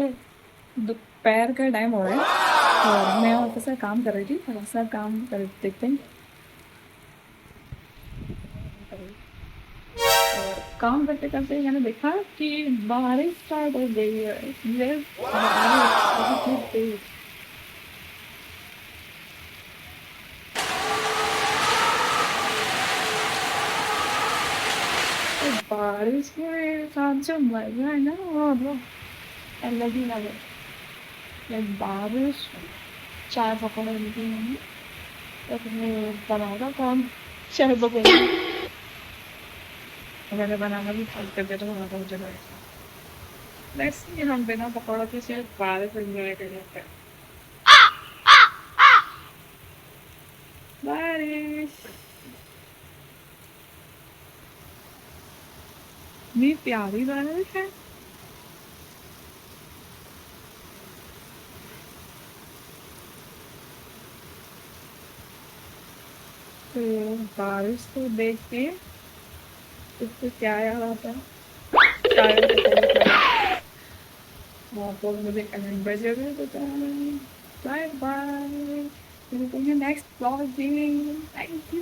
दोपहर का टाइम हो रहा है और मैं ऑफिस में काम कर रही थी, थोड़ा सा काम कर देखते हैं। और काम करते करते मैंने देखा कि बारिश स्टार्ट हो गई है। ये बारिश बहुत ही तेज। तो बारिश के साथ जो मजा है ना वो अलग ही लगे। लाइक बारिश, चाय पकौड़े मिलती हैं तो तुम्हें बनाएगा कौन चाय पकौड़े? अगर बनाना भी खाते थे तो बनाता मुझे वैसे हम बिना पकौड़ों के सिर्फ बारिश एंजॉय कर लेते हैं। बारिश इतनी प्यारी बारिश है। तो बारिश को देख के इससे क्या याद आता है? चाय और पकौड़े का याद। आप लोग मुझे कमेंट पर जरूर बताएं। बाय बाय, मिलते हैं नेक्स्ट ब्लॉग में। Thank you.